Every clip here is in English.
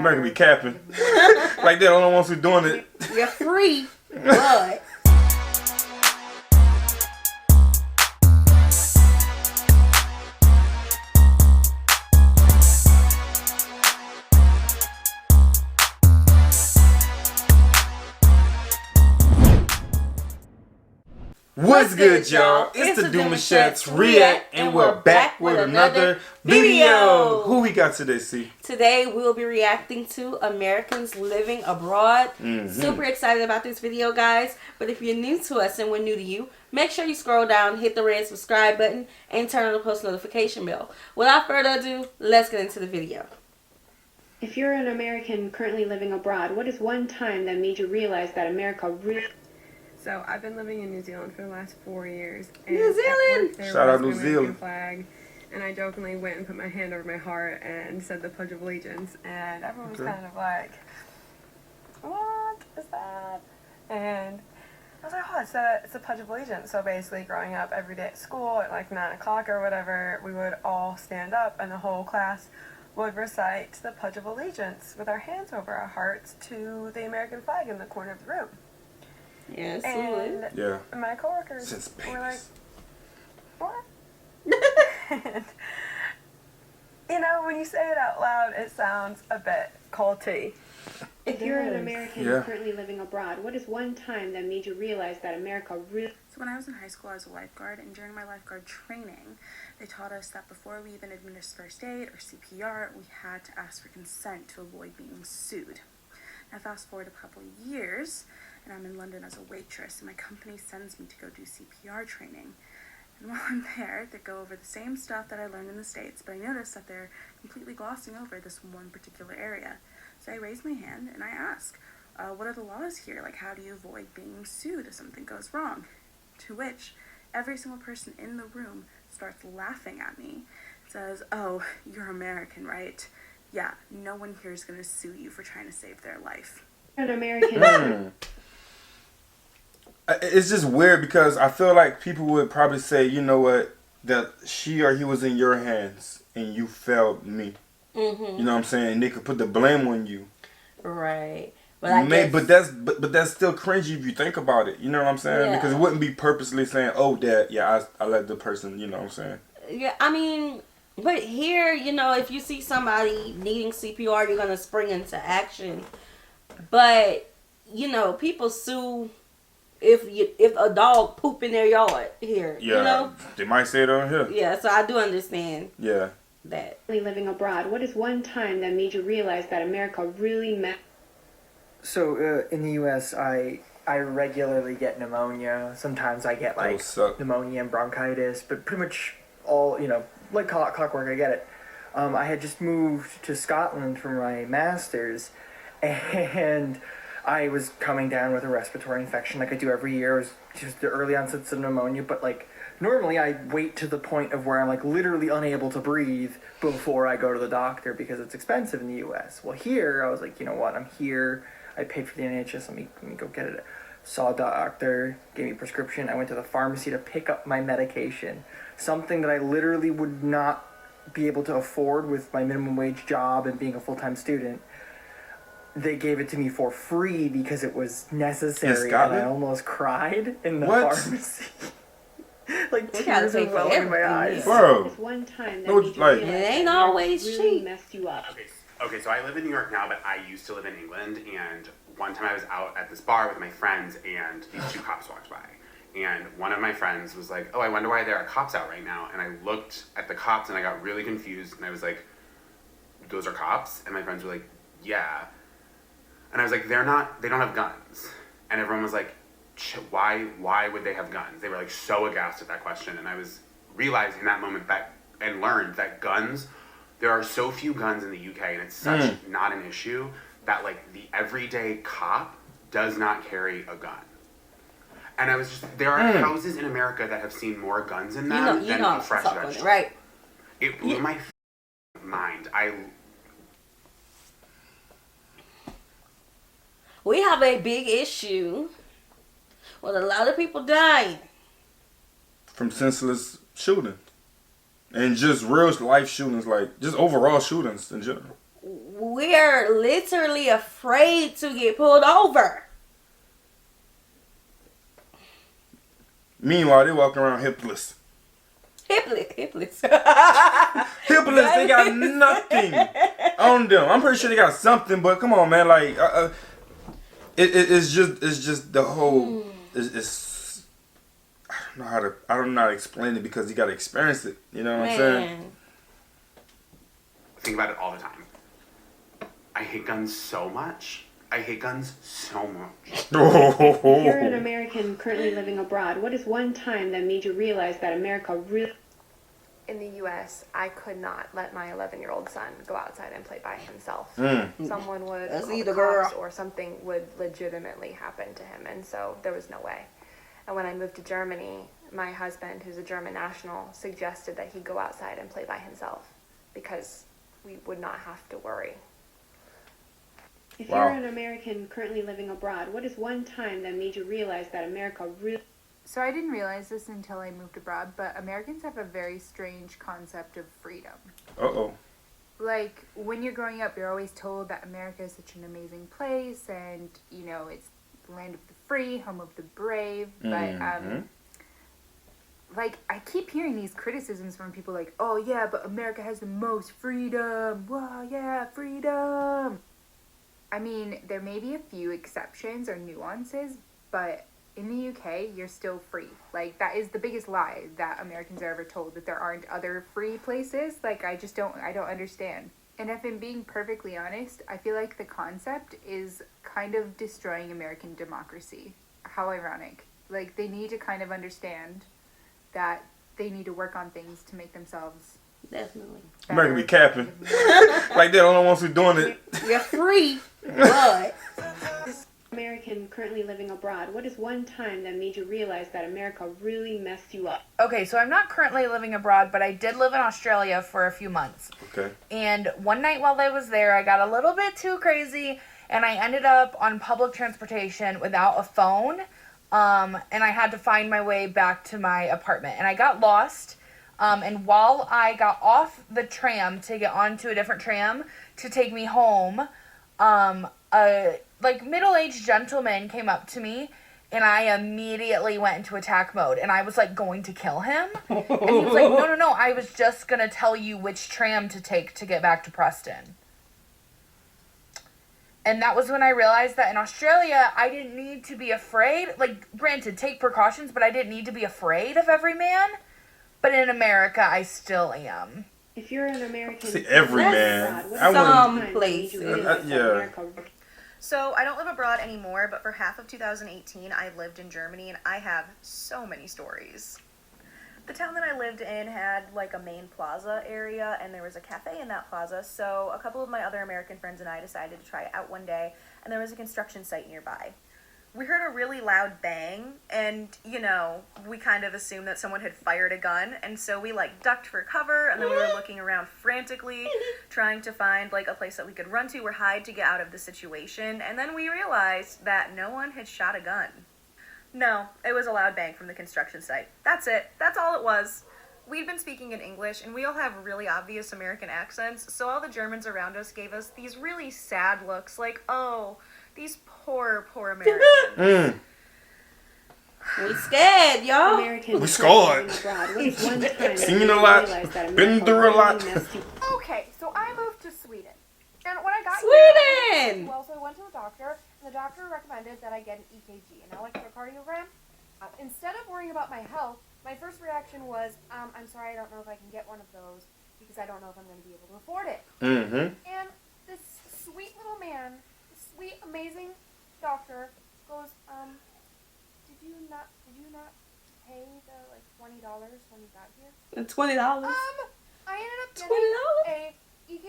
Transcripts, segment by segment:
America be capping. Like they're the only ones who doing it. You're free, but What's good, y'all? It's the Demouchets React, and we're back with another video. Who we got today, C? Today we will be reacting to Americans living abroad. Super excited about this video, guys. But if you're new to us and we're new to you, make sure you scroll down, hit the red subscribe button, and turn on the post notification bell. Without further ado, let's get into the video. If you're an American currently living abroad, what is one time that made you realize that America really... So I've been living in New Zealand for the last 4 years. And New Zealand! Shout out New Zealand. Flag, and I jokingly went and put my hand over my heart and said the Pledge of Allegiance, and everyone was kind of like, "What is that?" And I was like, "Oh, it's the Pledge of Allegiance." So basically, growing up every day at school at like 9 o'clock or whatever, we would all stand up, and the whole class would recite the Pledge of Allegiance with our hands over our hearts to the American flag in the corner of the room. Yes, And yeah. my coworkers Since were like, babies. "What?" And, you know, when you say it out loud, it sounds a bit culty. If you're an American Yeah. currently living abroad, what is one time that made you realize that America really... So when I was in high school, I was a lifeguard, and during my lifeguard training, they taught us that before we even administer first aid or CPR, we had to ask for consent to avoid being sued. Now fast forward a couple of years, and I'm in London as a waitress, and my company sends me to go do CPR training. And while I'm there, they go over the same stuff that I learned in the States, but I notice that they're completely glossing over this one particular area. So I raise my hand and I ask, what are the laws here? Like, how do you avoid being sued if something goes wrong? To which every single person in the room starts laughing at me. Says, "Oh, you're American, right? Yeah, no one here is going to sue you for trying to save their life." An American... It's just weird because I feel like people would probably say, you know what, that she or he was in your hands and you failed me. You know what I'm saying? And they could put the blame on you. right. But I guess, but that's still cringy if you think about it. You know what I'm saying? Yeah. Because it wouldn't be purposely saying, oh, that, yeah, I let the person, you know what I'm saying? yeah, I mean, but here, you know, if you see somebody needing CPR, you're gonna spring into action. But you know, people sue if a dog poop in their yard here. Yeah, You know. they might say it on here. Yeah, so I do understand Yeah. that. living abroad, what is one time that made you realize that America really matters? So in the U.S., I regularly get pneumonia. Sometimes I get like Those suck. pneumonia and bronchitis, but pretty much all, you know, like clockwork, I get it. I had just moved to Scotland for my master's, and I was coming down with a respiratory infection like I do every year. It was just the early onsets of pneumonia, but like normally I wait to the point of where I'm like literally unable to breathe before I go to the doctor because it's expensive in the U.S. Well, here I was like, you know what, I'm here. I paid for the NHS. Let me go get it. Saw a doctor, gave me a prescription. I went to the pharmacy to pick up my medication. Something that I literally would not be able to afford with my minimum wage job and being a full-time student. They gave it to me for free because it was necessary, and I almost cried in the pharmacy. Like tears were welling in my eyes. Bro. This one time that No, made you like- realize It ain't that always America really cheap. messed you up. Okay, so I live in New York now, but I used to live in England, and one time I was out at this bar with my friends, and these two cops walked by. And one of my friends was like, "Oh, I wonder why there are cops out right now." And I looked at the cops, and I got really confused, and I was like, "Those are cops?" And my friends were like, "Yeah." And I was like, they don't have guns. And everyone was like, why would they have guns? They were like so aghast at that question. And I was realizing in that moment that, and learned that guns, there are so few guns in the UK, and it's such not an issue that like the everyday cop does not carry a gun. And I was just, there are houses in America that have seen more guns in them than a fresh vegetable. Right. It blew my mind. We have a big issue with a lot of people dying From senseless shootings. And just real life shootings, like just overall shootings in general. we're literally afraid to get pulled over. Meanwhile, they walk around hipless. Hipless. Hipless, they got nothing on them. I'm pretty sure they got something, but come on, man. Like, it's just the whole. It's I don't know how to explain it because you got to experience it. You know what I'm saying? Think about it all the time. I hate guns so much. If you're an American currently living abroad, what is one time that made you realize that America really... In the U.S., I could not let my 11-year-old son go outside and play by himself. Someone would call the cops or something would legitimately happen to him, and so there was no way. And when I moved to Germany, my husband, who's a German national, suggested that he go outside and play by himself because we would not have to worry. If you're an American currently living abroad, what is one time that made you realize that America really... So I didn't realize this until I moved abroad, but Americans have a very strange concept of freedom. Uh-oh. Like, when you're growing up, you're always told that America is such an amazing place, and, you know, it's the land of the free, home of the brave, but, like, I keep hearing these criticisms from people like, oh, yeah, but America has the most freedom. Wow, yeah, freedom. I mean, there may be a few exceptions or nuances, but in the UK, you're still free. Like, that is the biggest lie that Americans are ever told, that there aren't other free places. Like, I don't understand. And if I'm being perfectly honest, I feel like the concept is kind of destroying American democracy. How ironic. Like, they need to kind of understand that they need to work on things to make themselves definitely America be capping. Like, they're the only ones who doing it. You're free, but... American currently living abroad, what is one time that made you realize that America really messed you up? Okay, so I'm not currently living abroad, but I did live in Australia for a few months. Okay. And one night while I was there, I got a little bit too crazy, and I ended up on public transportation without a phone, and I had to find my way back to my apartment. And I got lost, and while I got off the tram to get onto a different tram to take me home, a middle-aged gentleman came up to me, and I immediately went into attack mode, and I was like going to kill him, and he was like, no, I was just gonna tell you which tram to take to get back to Preston. And that was when I realized that in Australia, I didn't need to be afraid. Like, granted, take precautions, but I didn't need to be afraid of every man. But in America, I still am. If you're an American... See, every man. Some places. Yeah. So I don't live abroad anymore, but for half of 2018, I lived in Germany, and I have so many stories. The town that I lived in had like a main plaza area, and there was a cafe in that plaza, so a couple of my other American friends and I decided to try it out one day, and there was a construction site nearby. We heard a really loud bang, and, you know, we kind of assumed that someone had fired a gun, and so we, like, ducked for cover, and then we were looking around frantically, trying to find, like, a place that we could run to or hide to get out of the situation, and then we realized that no one had shot a gun. No, it was a loud bang from the construction site. That's it. That's all it was. We'd been speaking in English, and we all have really obvious American accents, so all the Germans around us gave us these really sad looks, like, oh, these poor Americans. We scared, y'all. We scared. Seen a lot. Been through a lot. Okay, so I moved to Sweden. And when I got Sweden! Well, so I went to a doctor, and the doctor recommended that I get an EKG, an electrocardiogram. Instead of worrying about my health, my first reaction was, I'm sorry, I don't know if I can get one of those, because I don't know if I'm going to be able to afford it. Mm-hmm. And this sweet little man, sweet, amazing doctor goes, did you not pay the, like, $20 when you got here? $20? I ended up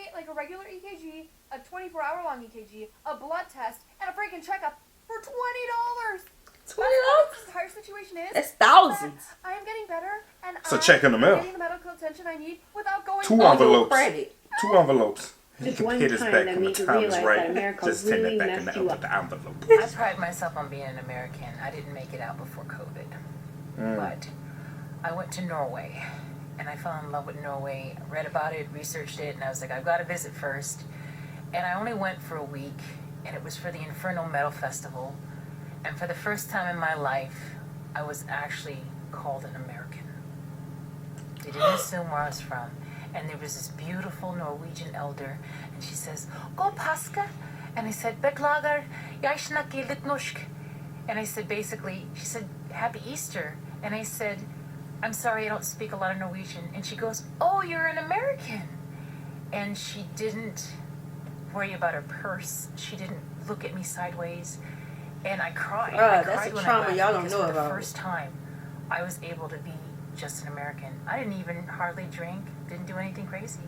getting a regular EKG, a 24-hour-long EKG, a blood test, and a freaking checkup for $20. $20? That's what this entire situation is. That's thousands. I am getting better, and It's a check in the mail. getting the medical attention I need without going Two envelopes. Credit. 2 envelopes. Just You one can pay this time back that when the made you time is realize right. that America Just send really it back in messed the, you with up. the envelope. I pride myself on being an American. I didn't make it out before COVID. But I went to Norway, and I fell in love with Norway. I read about it, researched it, and I was like, I've got to visit first. And I only went for a week, and it was for the Inferno Metal Festival. And for the first time in my life, I was actually called an American. They didn't assume where I was from. And there was this beautiful Norwegian elder, and she says, "Go Paska." And I said, "Beklager, jeg snakker litt norsk." And I said, basically, she said, "Happy Easter." And I said, "I'm sorry, I don't speak a lot of Norwegian." And she goes, "Oh, you're an American." And she didn't worry about her purse. She didn't look at me sideways. And I cried. I That's cried a when trauma I left y'all don't because know for the about. first time, I was able to be just an American. I didn't even hardly drink, didn't do anything crazy.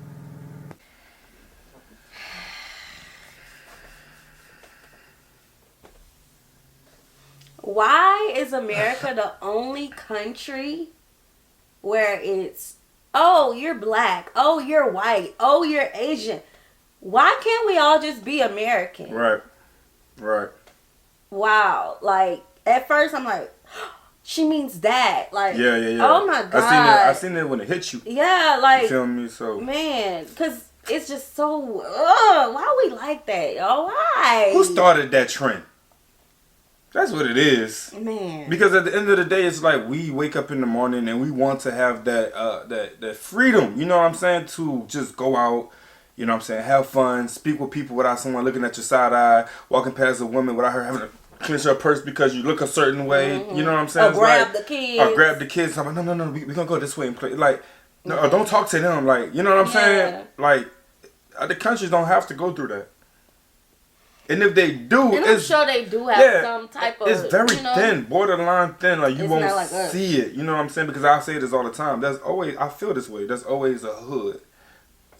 Why is America the only country where it's, oh, you're black, oh, you're white, oh, you're Asian? Why can't we all just be American? Right. Wow. Like, at first I'm like, she means that. Like, Yeah. oh my God. I seen it when it hit you. Yeah, like, You feel me? So, man, because it's just so, why we like that, y'all? Why? who started that trend? That's what it is. Man. Because at the end of the day, it's like we wake up in the morning and we want to have that freedom, you know what I'm saying, to just go out, you know what I'm saying, have fun, speak with people without someone looking at your side eye, walking past a woman without her having to clench her purse because you look a certain way, you know what I'm saying? Or grab the kids. Or grab the kids. I'm like, no, we gonna go this way and play. Like, no, or don't talk to them. Like, you know what I'm saying? Like, the countries don't have to go through that. And if they do, and I'm sure they do have some type of, it's very you know, thin, borderline thin. Like, you it's won't not like us. see it. You know what I'm saying? Because I say this all the time. I feel this way. There's always a hood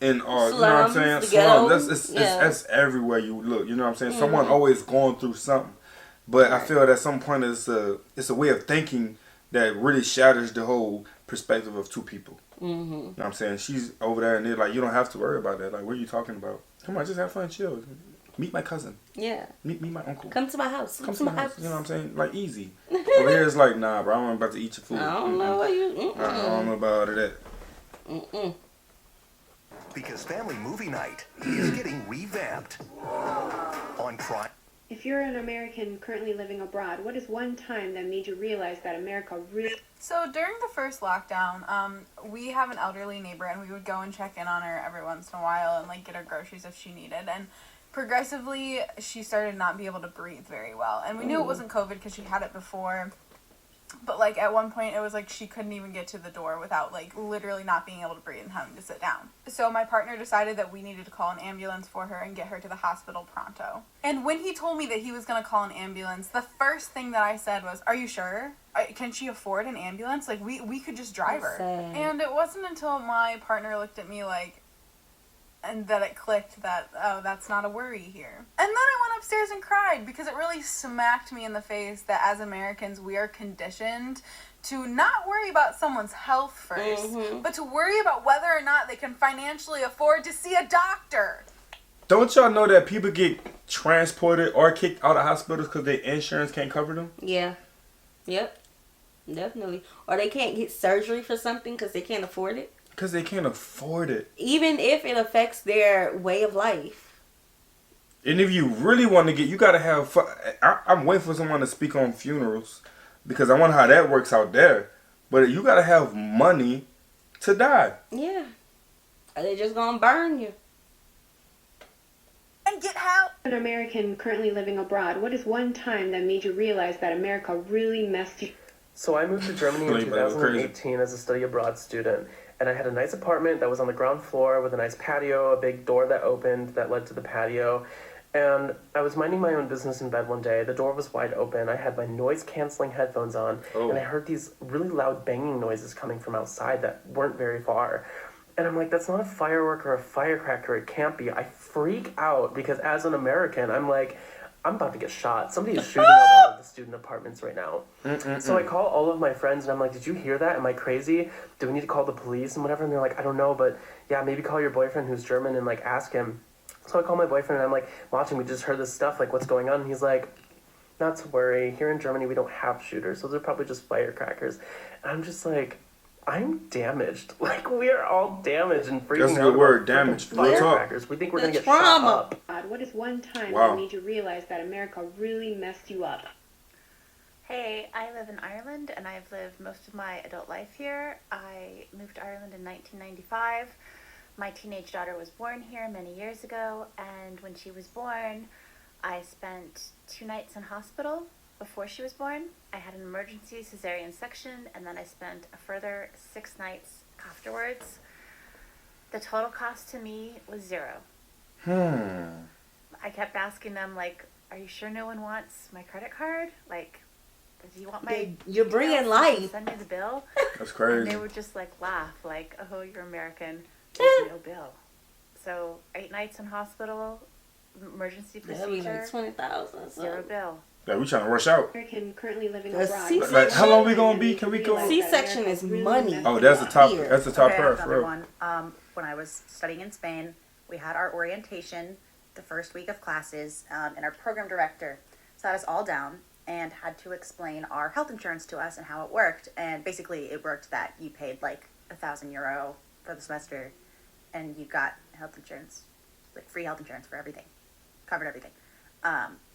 in our, you know what I'm saying? Slums. That's everywhere you look. You know what I'm saying? Someone always going through something. But I feel at some point it's a way of thinking that really shatters the whole perspective of two people. You know what I'm saying? She's over there and they're like, you don't have to worry about that. Like, what are you talking about? Come on, just have fun, chill. Meet my cousin. Yeah. Meet my uncle. Come to my house. Come to my house. You know what I'm saying? Like, easy. Over here it's like, nah, bro, I'm about to eat your food. I don't know what you... I don't know about that. Because Family Movie Night is getting revamped on Prime. If you're an American currently living abroad, what is one time that made you realize that America really... So during the first lockdown, we have an elderly neighbor and we would go and check in on her every once in a while and like get her groceries if she needed. And progressively, she started not be able to breathe very well. And we knew it wasn't COVID because she had it before. But like at one point it was like she couldn't even get to the door without like literally not being able to breathe and having to sit down. So my partner decided that we needed to call an ambulance for her and get her to the hospital pronto. And when he told me that he was going to call an ambulance, the first thing that I said was, "Are you sure? Can she afford an ambulance? Like we could just drive her." And it wasn't until my partner looked at me like, and that it clicked that, oh, that's not a worry here. And then I went upstairs and cried because it really smacked me in the face that as Americans we are conditioned to not worry about someone's health first, but to worry about whether or not they can financially afford to see a doctor. Don't y'all know that people get transported or kicked out of hospitals because their insurance can't cover them? Yeah. Yep. Definitely. Or they can't get surgery for something because they can't afford it. Because they can't afford it. Even if it affects their way of life. And if you really want to get, you got to have fun. I'm waiting for someone to speak on funerals because I wonder how that works out there. But you got to have money to die. Yeah. Are they just going to burn you? And get help. An American currently living abroad, what is one time that made you realize that America really messed you? So I moved to Germany in 2018 as a study abroad student. And I had a nice apartment that was on the ground floor with a nice patio, a big door that opened that led to the patio. And I was minding my own business in bed one day. The door was wide open. I had my noise-canceling headphones on, and I heard these really loud banging noises coming from outside that weren't very far. And I'm like, that's not a firework or a firecracker. It can't be. I freak out because as an American, I'm like, I'm about to get shot. Somebody is shooting up all of the student apartments right now. So I call all of my friends and I'm like, did you hear that? Am I crazy? Do we need to call the police and whatever? And they're like, I don't know, but yeah, maybe call your boyfriend who's German and like ask him. So I call my boyfriend and I'm like, watching, we just heard this stuff, like what's going on? And he's like, not to worry. Here in Germany, we don't have shooters. Those are probably just firecrackers. And I'm just like, I'm damaged. Like, we're all damaged and freaking out. That's a good word, damaged. Firecrackers. We think we're going to get shot up. What is one time Wow. that made you realize that America really messed you up? Hey, I live in Ireland and I've lived most of my adult life here. I moved to Ireland in 1995. My teenage daughter was born here many years ago, and when she was born, I spent 2 nights in hospital before she was born. I had an emergency cesarean section, and then I spent a further 6 nights afterwards. The total cost to me was $0. I kept asking them, like, are you sure no one wants my credit card? Like, do you want my You're bringing details? life. Send me the bill. That's crazy. And they would just like laugh, like, oh, you're American. There's no bill. So 8 nights in hospital, emergency procedure. That'd be like 20,000. $0 bill. Like, we trying to rush out. American currently living A abroad. C-section? Like, how long we gonna be? Can we go? C-section is money. Oh, that's the top. Here. That's the top Okay, part. another one. When I was studying in Spain, we had our orientation the first week of classes, and our program director sat us all down and had to explain our health insurance to us and how it worked. And basically, it worked that you paid like €1,000 for the semester, and you got health insurance, like free health insurance for everything, covered everything.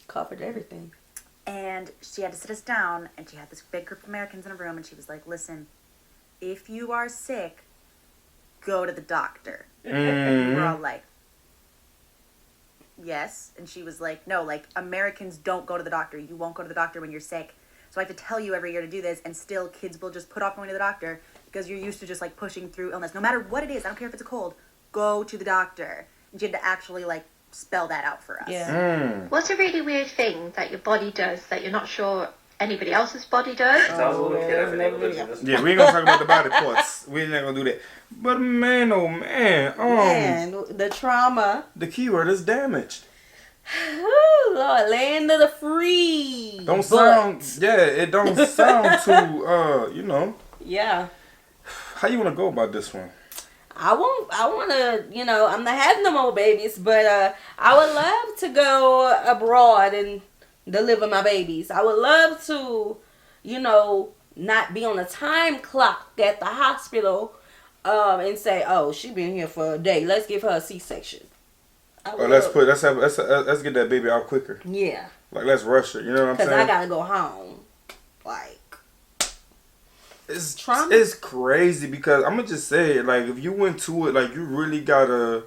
Covered everything. And she had to sit us down, and she had this big group of Americans in a room, and she was like, listen, if you are sick, go to the doctor. And we're all like, yes. And she was like, no, like, Americans don't go to the doctor. You won't go to the doctor when you're sick. So I have to tell you every year to do this, and still kids will just put off going to the doctor because you're used to just, like, pushing through illness. No matter what it is, I don't care if it's a cold, go to the doctor. And she had to actually, like, spell that out for us. Yeah. What's a really weird thing that your body does that you're not sure anybody else's body does? Since I was a little kid, I've never lived in this. Yeah, we ain't gonna talk about the body parts. We ain't gonna do that. But man, oh man, the trauma. The key word is damaged. Ooh, Lord, land of the free. Don't sound. Yeah, it don't sound too. You know. Yeah. How you wanna go about this one? I want to, you know, I'm not having no more babies, but I would love to go abroad and deliver my babies. I would love to, you know, not be on a time clock at the hospital and say, oh, she been here for a day. Let's give her a C-section. Let's get that baby out quicker. Yeah. Like, let's rush it. You know what I'm saying? Because I got to go home. Like. It's trauma. It's crazy because I'm gonna just say it, like, if you went to it, like, you really gotta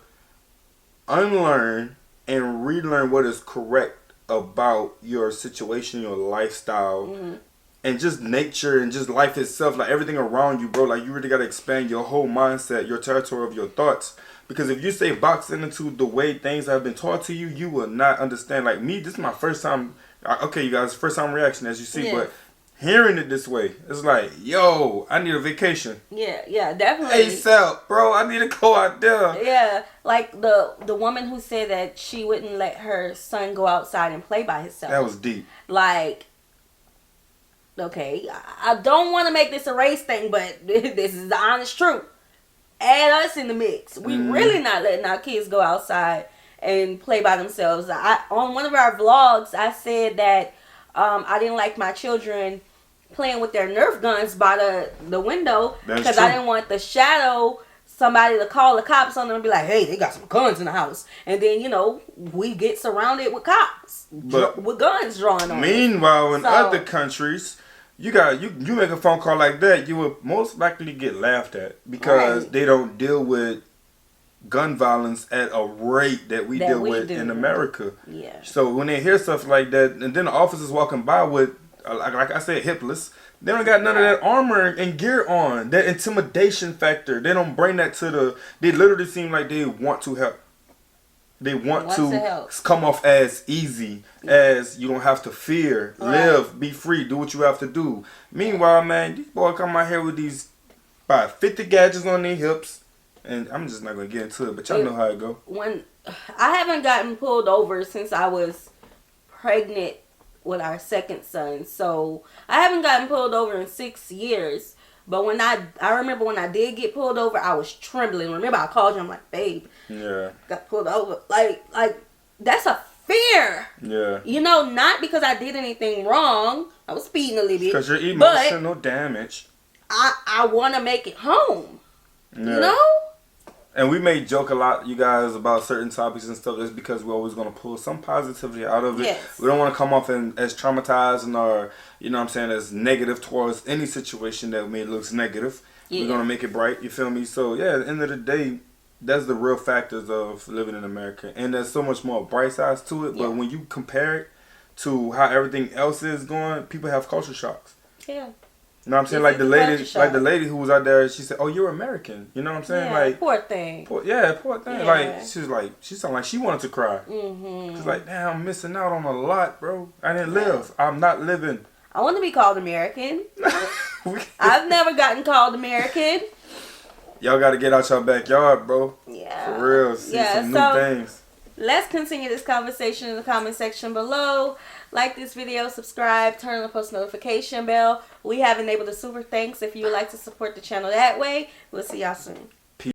unlearn and relearn what is correct about your situation, your lifestyle, and just nature and just life itself, like everything around you, bro. Like, you really gotta expand your whole mindset, your territory of your thoughts. Because if you say boxing into the way things have been taught to you, you will not understand. Like me, this is my first time. Okay, you guys, first time reaction as you see, but hearing it this way, it's like, yo, I need a vacation. Yeah, definitely. ASAP, bro, I need to go out there. Yeah, like the woman who said that she wouldn't let her son go outside and play by himself. That was deep. Like, okay, I don't want to make this a race thing, but this is the honest truth. Add us in the mix. We really not letting our kids go outside and play by themselves. On one of our vlogs, I said that I didn't like my children playing with their Nerf guns by the window because I didn't want the shadow somebody to call the cops on them and be like, hey, they got some guns in the house. And then, you know, we get surrounded with cops with guns drawn on them. Meanwhile, in other countries, you make a phone call like that, you will most likely get laughed at because they don't deal with gun violence at a rate that we deal with in America. Yeah. So when they hear stuff like that, and then the officers walking by with, like I said, hipless, they don't got none of that armor and gear on, that intimidation factor. They don't bring that to they literally seem like they want to help. They want to come off as easy, as you don't have to fear, live, be free, do what you have to do. Meanwhile, man, these boys come out here with these about 50 gadgets on their hips, and I'm just not gonna get into it, but y'all know how it go. When I haven't gotten pulled over since I was pregnant with our second son, so I haven't gotten pulled over in 6 years. But when I remember when I did get pulled over, I was trembling. Remember, I called you. I'm like, babe, got pulled over. Like that's a fear. Yeah. You know, not because I did anything wrong. I was speeding a little bit. Because you're emotional damage. I want to make it home. Yeah. You know? And we may joke a lot, you guys, about certain topics and stuff. That's because we're always going to pull some positivity out of it. Yes. We don't want to come off as traumatized or, you know what I'm saying, as negative towards any situation that may looks negative. Yeah. We're going to make it bright, you feel me? So, yeah, at the end of the day, that's the real factors of living in America. And there's so much more bright sides to it. But when you compare it to how everything else is going, people have culture shocks. Yeah. You know what I'm saying? Like the lady who was out there, she said, "Oh, you're American." You know what I'm saying? Yeah, like poor thing. Poor thing. Yeah. Like she sounded like she wanted to cry. Mm-hmm. She's like, "Damn, I'm missing out on a lot, bro. I didn't live. I'm not living." I want to be called American. I've never gotten called American. Y'all got to get out your backyard, bro. Yeah. For real. See some new things. Let's continue this conversation in the comment section below. Like this video, subscribe, turn on the post notification bell. We have enabled the super thanks if you would like to support the channel that way. We'll see y'all soon.